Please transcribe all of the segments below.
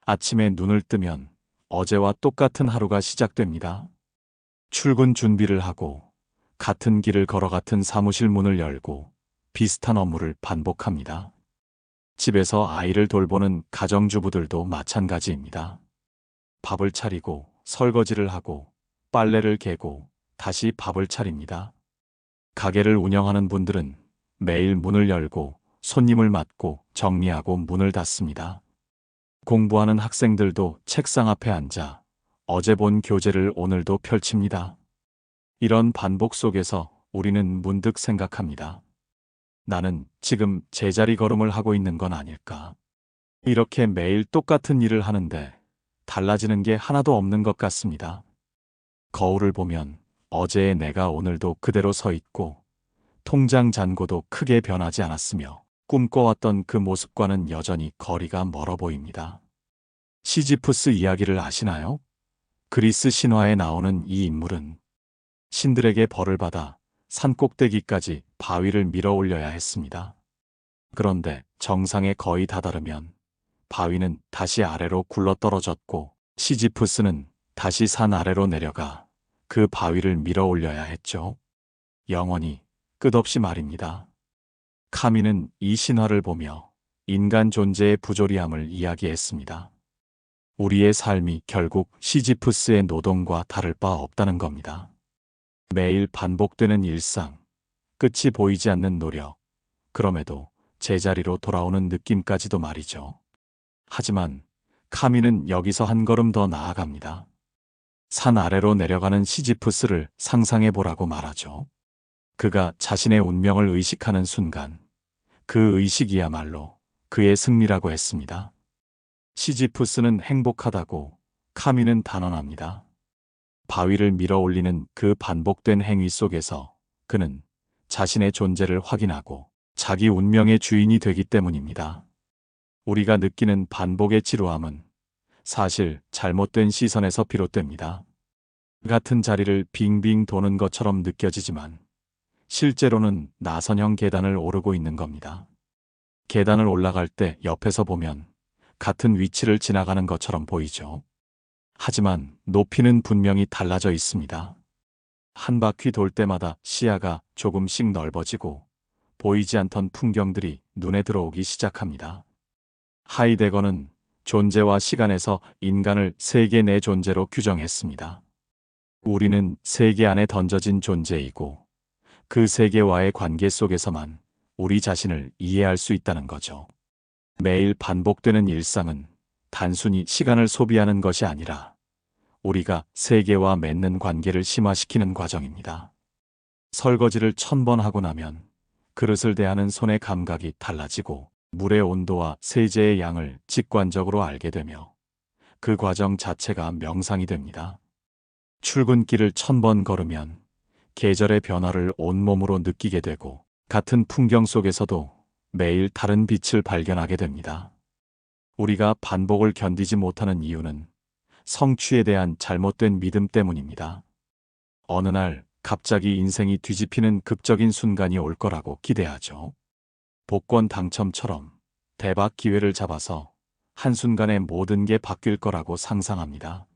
아침에 눈을 뜨면 어제와 똑같은 하루가 시작됩니다. 출근 준비를 하고, 같은 길을 걸어 같은 사무실 문을 열고, 비슷한 업무를 반복합니다. 집에서 아이를 돌보는 가정주부들도 마찬가지입니다. 밥을 차리고, 설거지를 하고, 빨래를 개고, 다시 밥을 차립니다. 가게를 운영하는 분들은 매일 문을 열고, 손님을 맞고, 정리하고 문을 닫습니다. 공부하는 학생들도 책상 앞에 앉아 어제 본 교재를 오늘도 펼칩니다. 이런 반복 속에서 우리는 문득 생각합니다. 나는 지금 제자리 걸음을 하고 있는 건 아닐까? 이렇게 매일 똑같은 일을 하는데 달라지는 게 하나도 없는 것 같습니다. 거울을 보면 어제의 내가 오늘도 그대로 서 있고, 통장 잔고도 크게 변하지 않았으며, 꿈꿔왔던 그 모습과는 여전히 거리가 멀어 보입니다. 시지프스 이야기를 아시나요? 그리스 신화에 나오는 이 인물은 신들에게 벌을 받아 산꼭대기까지 바위를 밀어 올려야 했습니다. 그런데 정상에 거의 다다르면 바위는 다시 아래로 굴러떨어졌고, 시지프스는 다시 산 아래로 내려가 그 바위를 밀어 올려야 했죠. 영원히 끝없이 말입니다. 카미는 이 신화를 보며 인간 존재의 부조리함을 이야기했습니다. 우리의 삶이 결국 시지프스의 노동과 다를 바 없다는 겁니다. 매일 반복되는 일상, 끝이 보이지 않는 노력, 그럼에도 제자리로 돌아오는 느낌까지도 말이죠. 하지만 카미는 여기서 한 걸음 더 나아갑니다. 산 아래로 내려가는 시지프스를 상상해 보라고 말하죠. 그가 자신의 운명을 의식하는 순간, 그 의식이야말로 그의 승리라고 했습니다. 시지프스는 행복하다고, 카미는 단언합니다. 바위를 밀어 올리는 그 반복된 행위 속에서 그는 자신의 존재를 확인하고 자기 운명의 주인이 되기 때문입니다. 우리가 느끼는 반복의 지루함은 사실 잘못된 시선에서 비롯됩니다. 같은 자리를 빙빙 도는 것처럼 느껴지지만 실제로는 나선형 계단을 오르고 있는 겁니다. 계단을 올라갈 때 옆에서 보면 같은 위치를 지나가는 것처럼 보이죠. 하지만 높이는 분명히 달라져 있습니다. 한 바퀴 돌 때마다 시야가 조금씩 넓어지고 보이지 않던 풍경들이 눈에 들어오기 시작합니다. 하이데거는 존재와 시간에서 인간을 세계 내 존재로 규정했습니다. 우리는 세계 안에 던져진 존재이고, 그 세계와의 관계 속에서만 우리 자신을 이해할 수 있다는 거죠. 매일 반복되는 일상은 단순히 시간을 소비하는 것이 아니라 우리가 세계와 맺는 관계를 심화시키는 과정입니다. 설거지를 1000번 하고 나면 그릇을 대하는 손의 감각이 달라지고, 물의 온도와 세제의 양을 직관적으로 알게 되며 그 과정 자체가 명상이 됩니다. 출근길을 1000번 걸으면 계절의 변화를 온몸으로 느끼게 되고, 같은 풍경 속에서도 매일 다른 빛을 발견하게 됩니다. 우리가 반복을 견디지 못하는 이유는 성취에 대한 잘못된 믿음 때문입니다. 어느 날 갑자기 인생이 뒤집히는 극적인 순간이 올 거라고 기대하죠. 복권 당첨처럼 대박 기회를 잡아서 한순간에 모든 게 바뀔 거라고 상상합니다.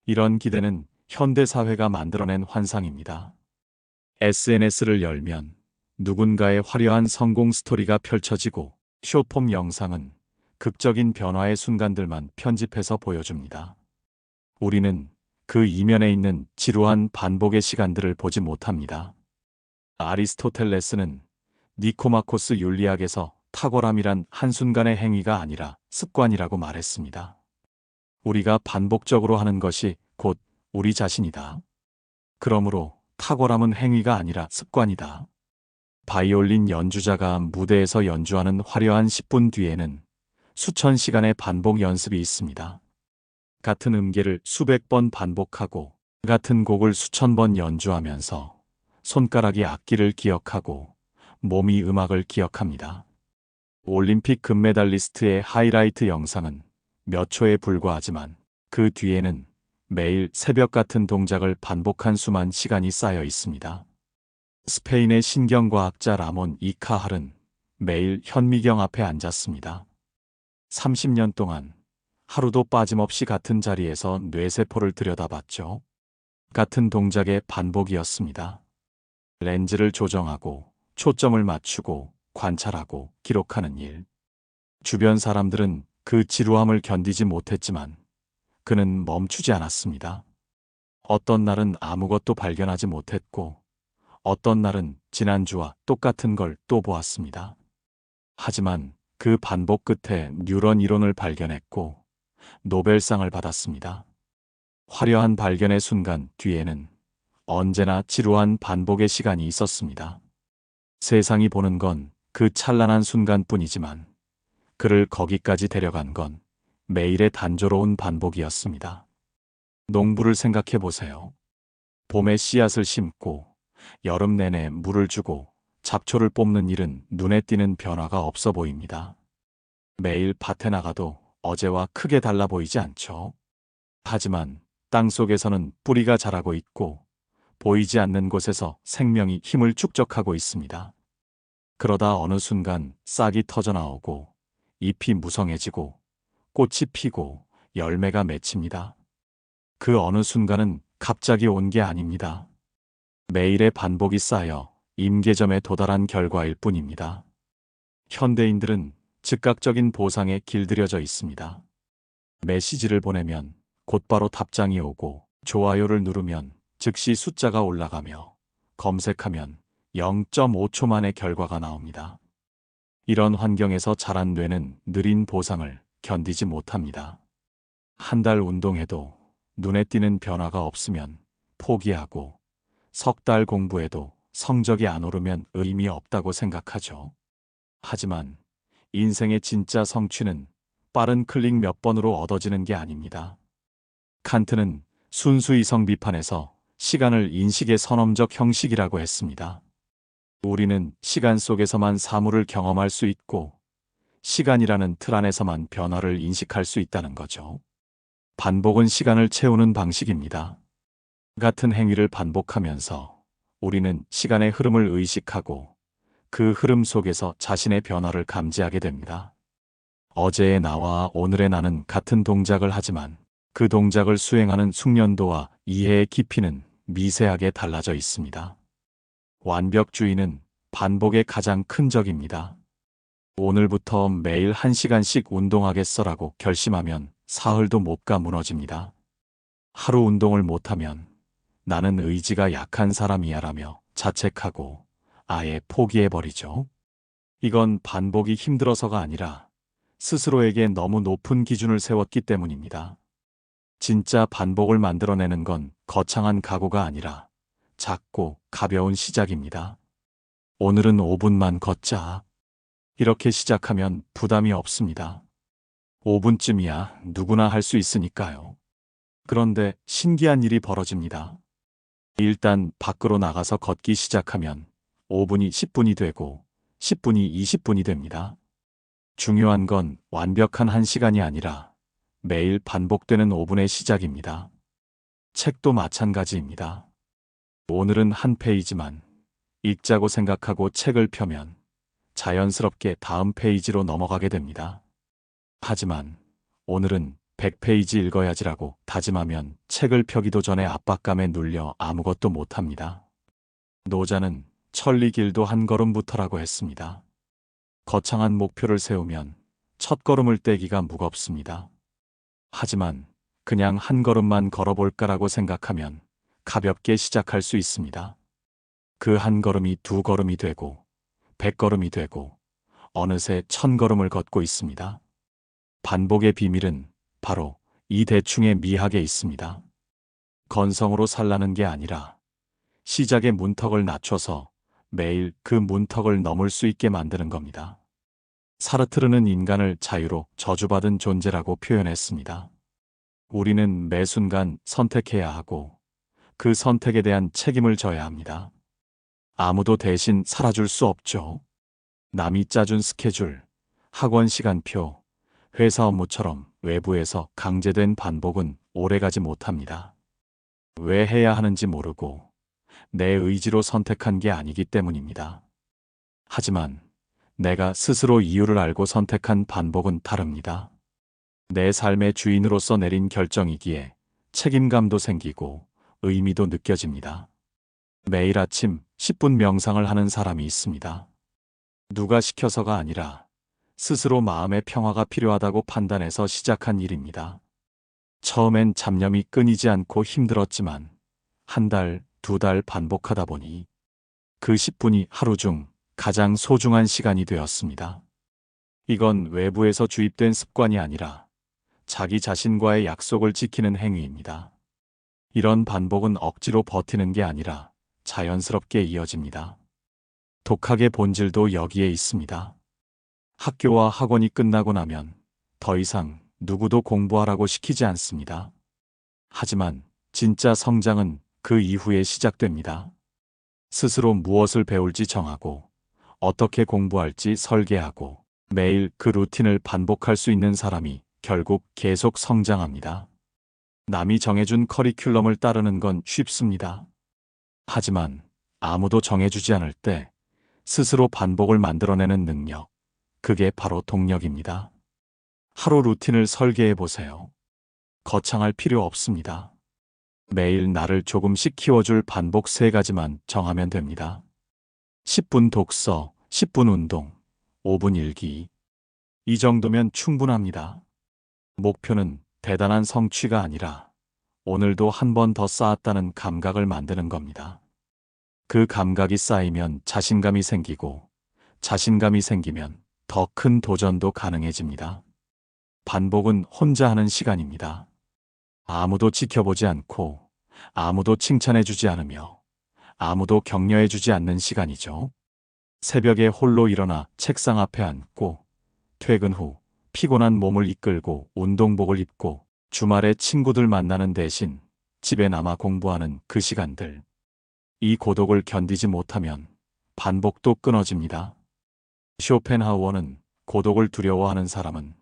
이런 기대는 현대사회가 만들어낸 환상입니다. SNS를 열면 누군가의 화려한 성공 스토리가 펼쳐지고, 숏폼 영상은 극적인 변화의 순간들만 편집해서 보여줍니다. 우리는 그 이면에 있는 지루한 반복의 시간들을 보지 못합니다. 아리스토텔레스는 니코마코스 윤리학에서 탁월함이란 한순간의 행위가 아니라 습관이라고 말했습니다. 우리가 반복적으로 하는 것이 곧 우리 자신이다. 그러므로 탁월함은 행위가 아니라 습관이다. 바이올린 연주자가 무대에서 연주하는 화려한 10분 뒤에는 수천 시간의 반복 연습이 있습니다. 같은 음계를 수백 번 반복하고, 같은 곡을 수천 번 연주하면서 손가락이 악기를 기억하고 몸이 음악을 기억합니다. 올림픽 금메달리스트의 하이라이트 영상은 몇 초에 불과하지만 그 뒤에는 매일 새벽 같은 동작을 반복한 수만 시간이 쌓여 있습니다. 스페인의 신경과학자 라몬 이 카할은 매일 현미경 앞에 앉았습니다. 30년 동안 하루도 빠짐없이 같은 자리에서 뇌세포를 들여다봤죠. 같은 동작의 반복이었습니다. 렌즈를 조정하고, 초점을 맞추고, 관찰하고, 기록하는 일. 주변 사람들은 그 지루함을 견디지 못했지만 그는 멈추지 않았습니다. 어떤 날은 아무것도 발견하지 못했고, 어떤 날은 지난주와 똑같은 걸 또 보았습니다. 하지만 그 반복 끝에 뉴런 이론을 발견했고, 노벨상을 받았습니다. 화려한 발견의 순간 뒤에는 언제나 지루한 반복의 시간이 있었습니다. 세상이 보는 건 그 찬란한 순간뿐이지만 그를 거기까지 데려간 건 매일의 단조로운 반복이었습니다. 농부를 생각해 보세요. 봄에 씨앗을 심고 여름 내내 물을 주고 잡초를 뽑는 일은 눈에 띄는 변화가 없어 보입니다. 매일 밭에 나가도 어제와 크게 달라 보이지 않죠. 하지만 땅 속에서는 뿌리가 자라고 있고 보이지 않는 곳에서 생명이 힘을 축적하고 있습니다. 그러다 어느 순간 싹이 터져 나오고 잎이 무성해지고 꽃이 피고 열매가 맺힙니다. 그 어느 순간은 갑자기 온 게 아닙니다. 매일의 반복이 쌓여 임계점에 도달한 결과일 뿐입니다. 현대인들은 즉각적인 보상에 길들여져 있습니다. 메시지를 보내면 곧바로 답장이 오고, 좋아요를 누르면 즉시 숫자가 올라가며, 검색하면 0.5초 만에 결과가 나옵니다. 이런 환경에서 자란 뇌는 느린 보상을 견디지 못합니다. 한 달 운동해도 눈에 띄는 변화가 없으면 포기하고, 석 달 공부해도 성적이 안 오르면 의미 없다고 생각하죠. 하지만 인생의 진짜 성취는 빠른 클릭 몇 번으로 얻어지는 게 아닙니다. 칸트는 순수 이성 비판에서 시간을 인식의 선험적 형식이라고 했습니다. 우리는 시간 속에서만 사물을 경험할 수 있고, 시간이라는 틀 안에서만 변화를 인식할 수 있다는 거죠. 반복은 시간을 채우는 방식입니다. 같은 행위를 반복하면서 우리는 시간의 흐름을 의식하고 그 흐름 속에서 자신의 변화를 감지하게 됩니다. 어제의 나와 오늘의 나는 같은 동작을 하지만 그 동작을 수행하는 숙련도와 이해의 깊이는 미세하게 달라져 있습니다. 완벽주의는 반복의 가장 큰 적입니다. 오늘부터 매일 1시간씩 운동하겠어라고 결심하면 사흘도 못 가 무너집니다. 하루 운동을 못하면 나는 의지가 약한 사람이야라며 자책하고 아예 포기해버리죠. 이건 반복이 힘들어서가 아니라 스스로에게 너무 높은 기준을 세웠기 때문입니다. 진짜 반복을 만들어내는 건 거창한 각오가 아니라 작고 가벼운 시작입니다. 오늘은 5분만 걷자. 이렇게 시작하면 부담이 없습니다. 5분쯤이야 누구나 할 수 있으니까요. 그런데 신기한 일이 벌어집니다. 일단 밖으로 나가서 걷기 시작하면 5분이 10분이 되고 10분이 20분이 됩니다. 중요한 건 완벽한 1시간이 아니라 매일 반복되는 5분의 시작입니다. 책도 마찬가지입니다. 오늘은 한 페이지만 읽자고 생각하고 책을 펴면 자연스럽게 다음 페이지로 넘어가게 됩니다. 하지만 오늘은 100페이지 읽어야지라고 다짐하면 책을 펴기도 전에 압박감에 눌려 아무것도 못합니다. 노자는 천리길도 한 걸음부터라고 했습니다. 거창한 목표를 세우면 첫 걸음을 떼기가 무겁습니다. 하지만 그냥 한 걸음만 걸어볼까라고 생각하면 가볍게 시작할 수 있습니다. 그 한 걸음이 2걸음이 되고 100걸음이 되고 어느새 1000걸음을 걷고 있습니다. 반복의 비밀은 바로 이 대충의 미학에 있습니다. 건성으로 살라는 게 아니라 시작의 문턱을 낮춰서 매일 그 문턱을 넘을 수 있게 만드는 겁니다. 사르트르는 인간을 자유로 저주받은 존재라고 표현했습니다. 우리는 매 순간 선택해야 하고 그 선택에 대한 책임을 져야 합니다. 아무도 대신 살아줄 수 없죠. 남이 짜준 스케줄, 학원 시간표, 회사 업무처럼 외부에서 강제된 반복은 오래가지 못합니다. 왜 해야 하는지 모르고 내 의지로 선택한 게 아니기 때문입니다. 하지만 내가 스스로 이유를 알고 선택한 반복은 다릅니다. 내 삶의 주인으로서 내린 결정이기에 책임감도 생기고 의미도 느껴집니다. 매일 아침 10분 명상을 하는 사람이 있습니다. 누가 시켜서가 아니라 스스로 마음의 평화가 필요하다고 판단해서 시작한 일입니다. 처음엔 잡념이 끊이지 않고 힘들었지만 한 달, 두 달 반복하다 보니 그 10분이 하루 중 가장 소중한 시간이 되었습니다. 이건 외부에서 주입된 습관이 아니라 자기 자신과의 약속을 지키는 행위입니다. 이런 반복은 억지로 버티는 게 아니라 자연스럽게 이어집니다. 독학의 본질도 여기에 있습니다. 학교와 학원이 끝나고 나면 더 이상 누구도 공부하라고 시키지 않습니다. 하지만 진짜 성장은 그 이후에 시작됩니다. 스스로 무엇을 배울지 정하고 어떻게 공부할지 설계하고 매일 그 루틴을 반복할 수 있는 사람이 결국 계속 성장합니다. 남이 정해준 커리큘럼을 따르는 건 쉽습니다. 하지만 아무도 정해주지 않을 때 스스로 반복을 만들어내는 능력, 그게 바로 동력입니다. 하루 루틴을 설계해 보세요. 거창할 필요 없습니다. 매일 나를 조금씩 키워줄 반복 3가지만 정하면 됩니다. 10분 독서, 10분 운동, 5분 일기. 이 정도면 충분합니다. 목표는 대단한 성취가 아니라 오늘도 한 번 더 쌓았다는 감각을 만드는 겁니다. 그 감각이 쌓이면 자신감이 생기고 자신감이 생기면 더 큰 도전도 가능해집니다. 반복은 혼자 하는 시간입니다. 아무도 지켜보지 않고 아무도 칭찬해주지 않으며 아무도 격려해주지 않는 시간이죠. 새벽에 홀로 일어나 책상 앞에 앉고 퇴근 후 피곤한 몸을 이끌고 운동복을 입고 주말에 친구들 만나는 대신 집에 남아 공부하는 그 시간들. 이 고독을 견디지 못하면 반복도 끊어집니다. 쇼펜하우어는 고독을 두려워하는 사람은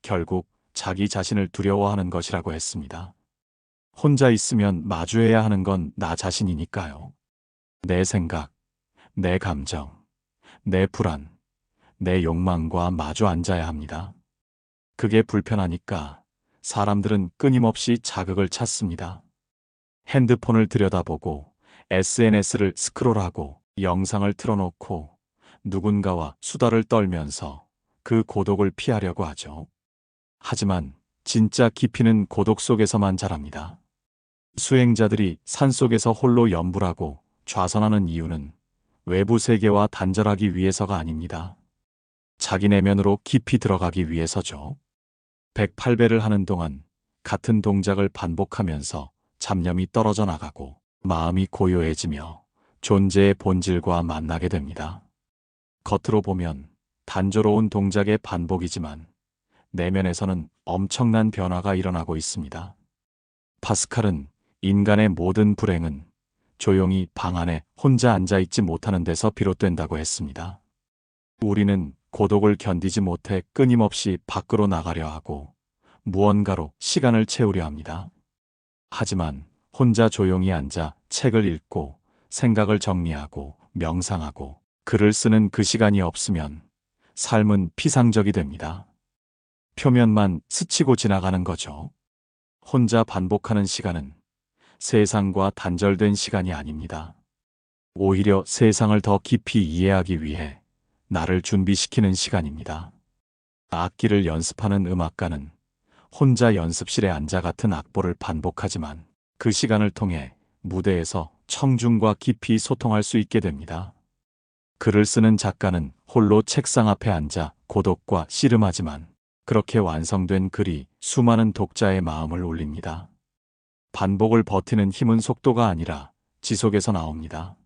결국 자기 자신을 두려워하는 것이라고 했습니다. 혼자 있으면 마주해야 하는 건 나 자신이니까요. 내 생각, 내 감정, 내 불안, 내 욕망과 마주 앉아야 합니다. 그게 불편하니까 사람들은 끊임없이 자극을 찾습니다. 핸드폰을 들여다보고 SNS를 스크롤하고 영상을 틀어놓고 누군가와 수다를 떨면서 그 고독을 피하려고 하죠. 하지만 진짜 깊이는 고독 속에서만 자랍니다. 수행자들이 산속에서 홀로 염불하고 좌선하는 이유는 외부 세계와 단절하기 위해서가 아닙니다. 자기 내면으로 깊이 들어가기 위해서죠. 108배를 하는 동안 같은 동작을 반복하면서 잡념이 떨어져 나가고 마음이 고요해지며 존재의 본질과 만나게 됩니다. 겉으로 보면 단조로운 동작의 반복이지만 내면에서는 엄청난 변화가 일어나고 있습니다. 파스칼은 인간의 모든 불행은 조용히 방 안에 혼자 앉아있지 못하는 데서 비롯된다고 했습니다. 우리는 고독을 견디지 못해 끊임없이 밖으로 나가려 하고 무언가로 시간을 채우려 합니다. 하지만 혼자 조용히 앉아 책을 읽고 생각을 정리하고 명상하고 글을 쓰는 그 시간이 없으면 삶은 피상적이 됩니다. 표면만 스치고 지나가는 거죠. 혼자 반복하는 시간은 세상과 단절된 시간이 아닙니다. 오히려 세상을 더 깊이 이해하기 위해 나를 준비시키는 시간입니다. 악기를 연습하는 음악가는 혼자 연습실에 앉아 같은 악보를 반복하지만 그 시간을 통해 무대에서 청중과 깊이 소통할 수 있게 됩니다. 글을 쓰는 작가는 홀로 책상 앞에 앉아 고독과 씨름하지만 그렇게 완성된 글이 수많은 독자의 마음을 울립니다. 반복을 버티는 힘은 속도가 아니라 지속에서 나옵니다.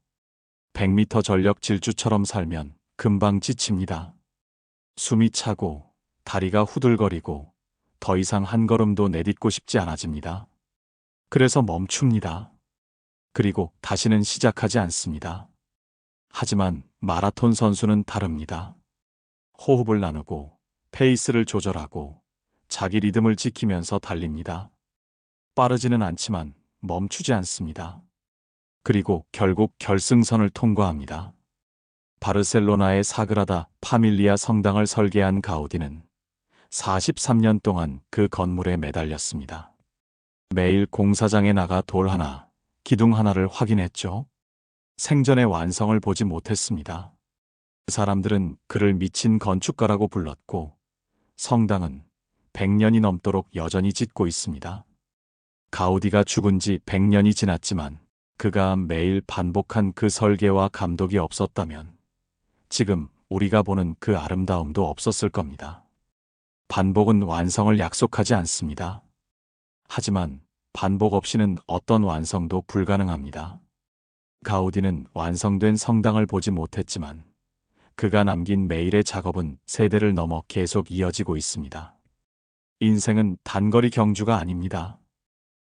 100m 전력 질주처럼 살면 금방 지칩니다. 숨이 차고 다리가 후들거리고 더 이상 한 걸음도 내딛고 싶지 않아집니다. 그래서 멈춥니다. 그리고 다시는 시작하지 않습니다. 하지만 마라톤 선수는 다릅니다. 호흡을 나누고 페이스를 조절하고 자기 리듬을 지키면서 달립니다. 빠르지는 않지만 멈추지 않습니다. 그리고 결국 결승선을 통과합니다. 바르셀로나의 사그라다 파밀리아 성당을 설계한 가우디는 43년 동안 그 건물에 매달렸습니다. 매일 공사장에 나가 돌 하나, 기둥 하나를 확인했죠. 생전에 완성을 보지 못했습니다. 사람들은 그를 미친 건축가라고 불렀고 성당은 100년이 넘도록 여전히 짓고 있습니다. 가우디가 죽은 지 100년이 지났지만 그가 매일 반복한 그 설계와 감독이 없었다면 지금 우리가 보는 그 아름다움도 없었을 겁니다. 반복은 완성을 약속하지 않습니다. 하지만 반복 없이는 어떤 완성도 불가능합니다. 가우디는 완성된 성당을 보지 못했지만 그가 남긴 매일의 작업은 세대를 넘어 계속 이어지고 있습니다. 인생은 단거리 경주가 아닙니다.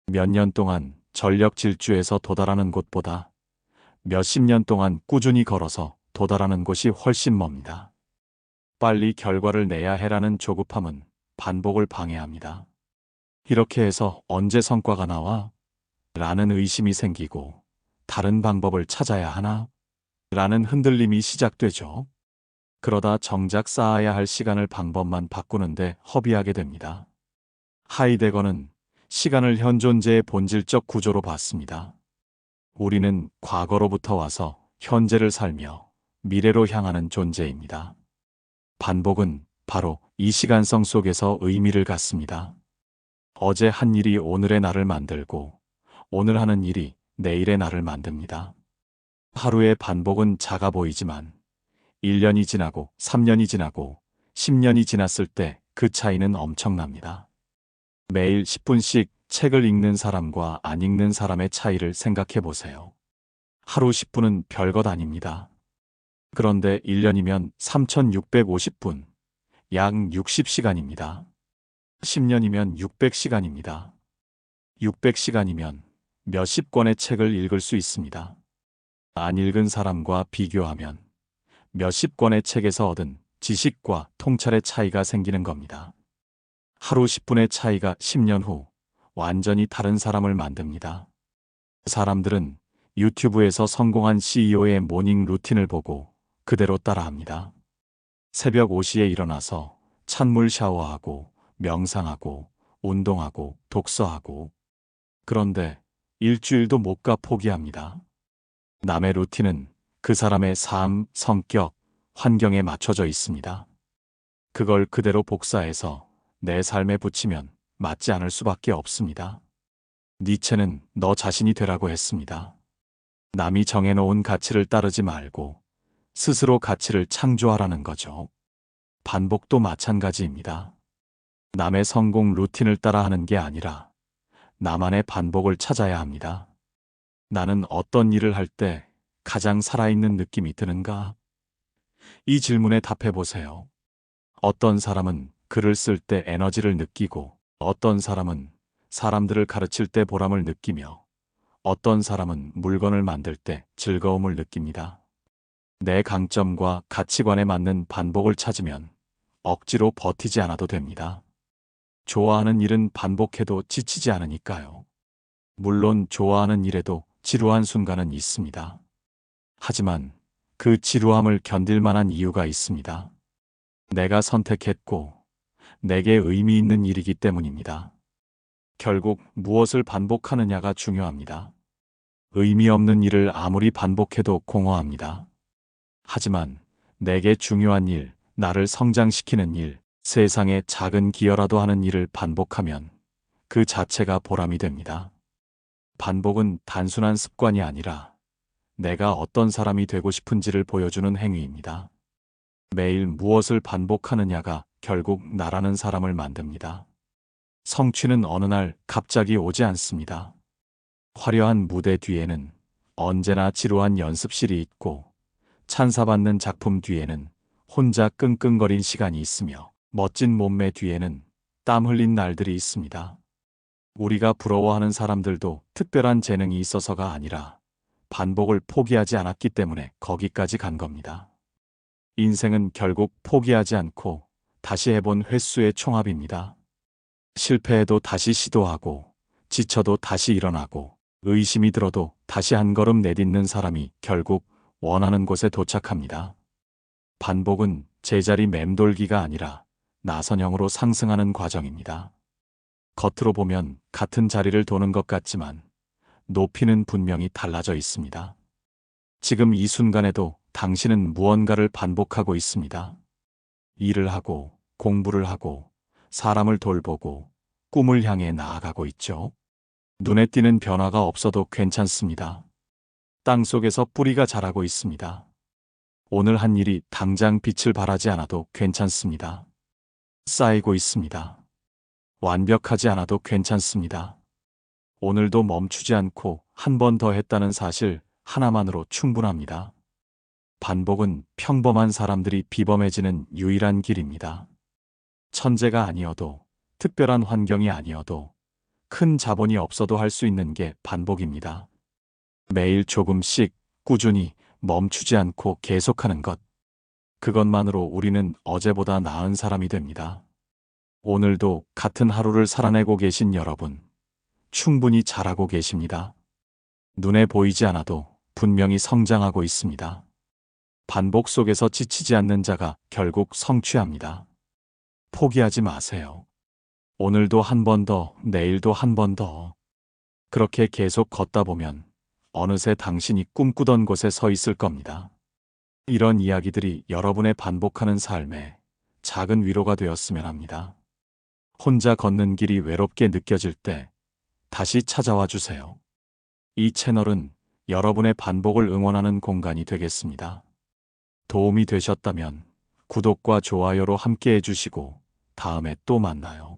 몇 년 동안 전력 질주해서 도달하는 곳보다 몇십 년 동안 꾸준히 걸어서 도달하는 곳이 훨씬 멉니다. 빨리 결과를 내야 해라는 조급함은 반복을 방해합니다. 이렇게 해서 언제 성과가 나와? 라는 의심이 생기고 다른 방법을 찾아야 하나? 라는 흔들림이 시작되죠. 그러다 정작 쌓아야 할 시간을 방법만 바꾸는데 허비하게 됩니다. 하이데거는 시간을 현 존재의 본질적 구조로 봤습니다. 우리는 과거로부터 와서 현재를 살며 미래로 향하는 존재입니다. 반복은 바로 이 시간성 속에서 의미를 갖습니다. 어제 한 일이 오늘의 나를 만들고 오늘 하는 일이 내일의 나를 만듭니다. 하루의 반복은 작아 보이지만 1년이 지나고 3년이 지나고 10년이 지났을 때 그 차이는 엄청납니다. 매일 10분씩 책을 읽는 사람과 안 읽는 사람의 차이를 생각해 보세요. 하루 10분은 별것 아닙니다. 그런데 1년이면 3650분, 약 60시간입니다. 10년이면 600시간입니다. 600시간이면 몇십 권의 책을 읽을 수 있습니다. 안 읽은 사람과 비교하면 몇십 권의 책에서 얻은 지식과 통찰의 차이가 생기는 겁니다. 하루 10분의 차이가 10년 후 완전히 다른 사람을 만듭니다. 사람들은 유튜브에서 성공한 CEO의 모닝 루틴을 보고 그대로 따라합니다. 새벽 5시에 일어나서 찬물 샤워하고 명상하고 운동하고 독서하고 그런데 일주일도 못 가 포기합니다. 남의 루틴은 그 사람의 삶, 성격, 환경에 맞춰져 있습니다. 그걸 그대로 복사해서 내 삶에 붙이면 맞지 않을 수밖에 없습니다. 니체는 너 자신이 되라고 했습니다. 남이 정해놓은 가치를 따르지 말고 스스로 가치를 창조하라는 거죠. 반복도 마찬가지입니다. 남의 성공 루틴을 따라하는 게 아니라 나만의 반복을 찾아야 합니다. 나는 어떤 일을 할 때 가장 살아있는 느낌이 드는가? 이 질문에 답해 보세요. 어떤 사람은 글을 쓸 때 에너지를 느끼고 어떤 사람은 사람들을 가르칠 때 보람을 느끼며 어떤 사람은 물건을 만들 때 즐거움을 느낍니다. 내 강점과 가치관에 맞는 반복을 찾으면 억지로 버티지 않아도 됩니다. 좋아하는 일은 반복해도 지치지 않으니까요. 물론 좋아하는 일에도 지루한 순간은 있습니다. 하지만 그 지루함을 견딜 만한 이유가 있습니다. 내가 선택했고 내게 의미 있는 일이기 때문입니다. 결국 무엇을 반복하느냐가 중요합니다. 의미 없는 일을 아무리 반복해도 공허합니다. 하지만 내게 중요한 일, 나를 성장시키는 일, 세상에 작은 기여라도 하는 일을 반복하면 그 자체가 보람이 됩니다. 반복은 단순한 습관이 아니라 내가 어떤 사람이 되고 싶은지를 보여주는 행위입니다. 매일 무엇을 반복하느냐가 결국 나라는 사람을 만듭니다. 성취는 어느 날 갑자기 오지 않습니다. 화려한 무대 뒤에는 언제나 지루한 연습실이 있고 찬사받는 작품 뒤에는 혼자 끙끙거린 시간이 있으며 멋진 몸매 뒤에는 땀 흘린 날들이 있습니다. 우리가 부러워하는 사람들도 특별한 재능이 있어서가 아니라 반복을 포기하지 않았기 때문에 거기까지 간 겁니다. 인생은 결국 포기하지 않고 다시 해본 횟수의 총합입니다. 실패해도 다시 시도하고 지쳐도 다시 일어나고 의심이 들어도 다시 한 걸음 내딛는 사람이 결국 원하는 곳에 도착합니다. 반복은 제자리 맴돌기가 아니라 나선형으로 상승하는 과정입니다. 겉으로 보면 같은 자리를 도는 것 같지만 높이는 분명히 달라져 있습니다. 지금 이 순간에도 당신은 무언가를 반복하고 있습니다. 일을 하고, 공부를 하고, 사람을 돌보고, 꿈을 향해 나아가고 있죠. 눈에 띄는 변화가 없어도 괜찮습니다. 땅 속에서 뿌리가 자라고 있습니다. 오늘 한 일이 당장 빛을 발하지 않아도 괜찮습니다. 쌓이고 있습니다. 완벽하지 않아도 괜찮습니다. 오늘도 멈추지 않고 한 번 더 했다는 사실 하나만으로 충분합니다. 반복은 평범한 사람들이 비범해지는 유일한 길입니다. 천재가 아니어도, 특별한 환경이 아니어도, 큰 자본이 없어도 할 수 있는 게 반복입니다. 매일 조금씩 꾸준히 멈추지 않고 계속하는 것. 그것만으로 우리는 어제보다 나은 사람이 됩니다. 오늘도 같은 하루를 살아내고 계신 여러분, 충분히 잘하고 계십니다. 눈에 보이지 않아도 분명히 성장하고 있습니다. 반복 속에서 지치지 않는 자가 결국 성취합니다. 포기하지 마세요. 오늘도 한 번 더, 내일도 한 번 더. 그렇게 계속 걷다 보면 어느새 당신이 꿈꾸던 곳에 서 있을 겁니다. 이런 이야기들이 여러분의 반복하는 삶에 작은 위로가 되었으면 합니다. 혼자 걷는 길이 외롭게 느껴질 때 다시 찾아와 주세요. 이 채널은 여러분의 반복을 응원하는 공간이 되겠습니다. 도움이 되셨다면 구독과 좋아요로 함께 해주시고 다음에 또 만나요.